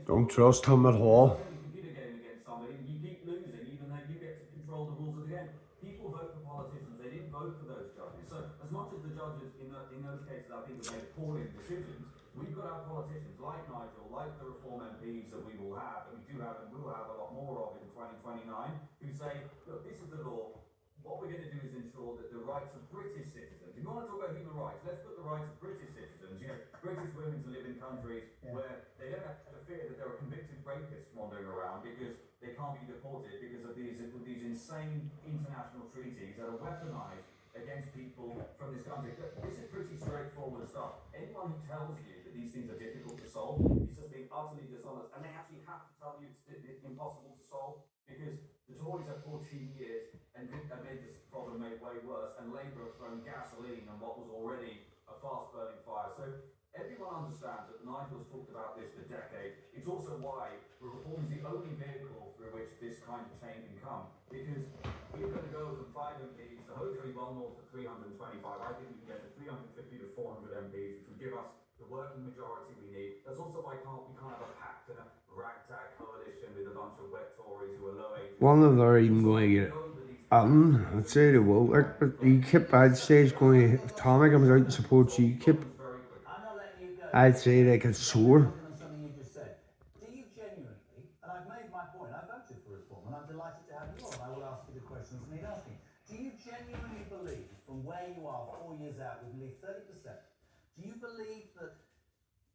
Don't trust him at all. Playing a computer game against somebody, you keep losing, even though you get to control the rules of the game. People vote for politicians; they didn't vote for those judges. So, as much as the judges in those cases, I think, have made appalling decisions, we've got our politicians like Nigel, like the Reform MPs that we will have, and we do have, and will have a lot more of in 2029, who say, look, this is the law. What we're going to do is ensure that the rights of British citizens, if you want to talk about human rights, let's put the rights of British citizens, British women to live in countries where they don't have to fear that there are convicted rapists wandering around because they can't be deported because of these insane international treaties that are weaponized against people from this country. This is pretty straightforward stuff. Anyone who tells you that these things are difficult to solve is just being utterly dishonest, and they actually have to tell you it's impossible to solve because the Tories have 14 years and made this problem way worse, and Labour have thrown gasoline on what was already a fast-burning fire. So everyone understands that Nigel's talked about this for decades. It's also why reform is the only vehicle through which this kind of change can come, because we're going to go from 5 MPs to hopefully one more to 325. I think we can get to 350 to 400 MPs, which would give us the working majority we need. That's also why we can't have a pact and a ragtag coalition with a bunch of wet Tories who are low age. One of them are even going to get it. I'd say they will. Like, but UKIP, I'd say is going to. If Tommy comes out and supports UKIP, I'd say they could soar. Something you just said. Do you genuinely, and I've made my point, I voted for reform, and I'm delighted to have you on. I will ask you the questions I need asking. Do you genuinely believe, from where you are 4 years out with nearly 30%, do you believe that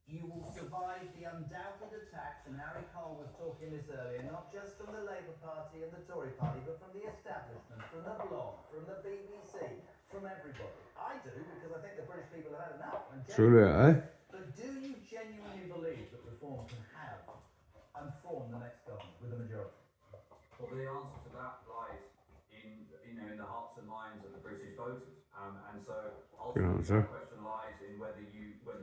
you will survive the undoubted attacks, and Harry Cole was talking this earlier, not just from the Labour Party and the Tory Party, but from the establishment, from the blog, from the BBC, from everybody? I do, because I think the British people have had enough. Truly, But do you genuinely believe that reform can have and form the next government with a majority? Well, the answer to that lies in the hearts and minds of the British voters, and so ultimately the question lies in whether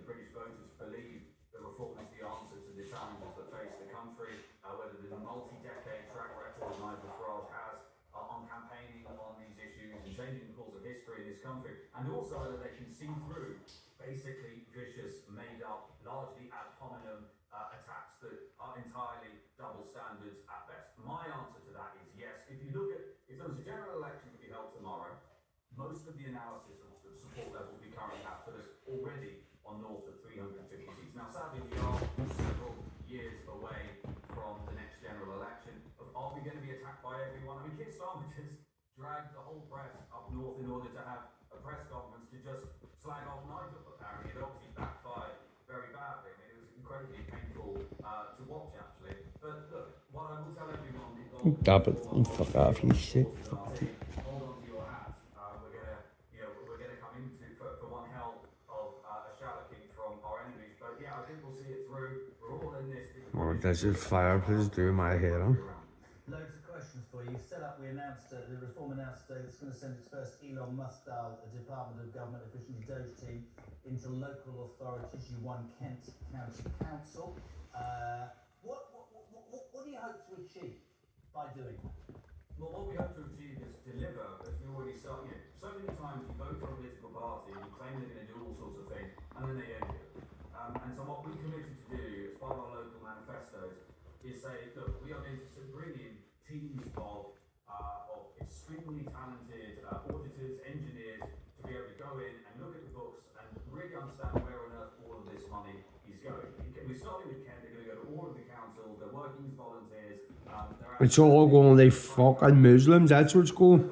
British voters believe that reform is the answer to the challenges that face the country, whether the multi-decade track record Nigel Farage has on campaigning on these issues and changing the course of history in this country, and also whether they can see through basically vicious, made-up, largely ad hominem attacks that are entirely double standards at best. My answer to that is yes. If there was a general election to be held tomorrow, most of the analysis of the support levels we currently have put us already on north of 350 seats. Now, sadly, we are several years away from the next general election. Are we going to be attacked by everyone? I mean, Keir Starmer just dragged the whole press up north in order to have a press conference to just slag off Nigel, apparently. It obviously backfired very badly. I mean, it was incredibly painful to watch, actually. But look, what I will tell everyone is... fuck off, you shit. Hold on to your hats. We're gonna come into for one hell of a shallacking from our enemies. But yeah, I think we'll see it through. We're all in this. Oh, that's just fireplace doing my head on. Loads of questions for you. We announced, the reform announced today that's going to send its first Elon Musk-style Department of Government efficiency Doge team into local authorities. You won Kent County Council. What do you hope to achieve by doing that? Well, what we hope to achieve is deliver, as we already started. So many times you vote for a political party, you claim they're going to do all sorts of things, and then they end it. And so what we committed to do as part of our local manifestos is say, look, we are going to bring in teams of extremely talented auditors, engineers, to be able to go in and look at the books and really understand where on earth all of this money is going. We're starting with Kent, they're going to go to all of the councils, they're working as volunteers. It's all going, they fucking Muslims, that's what's going.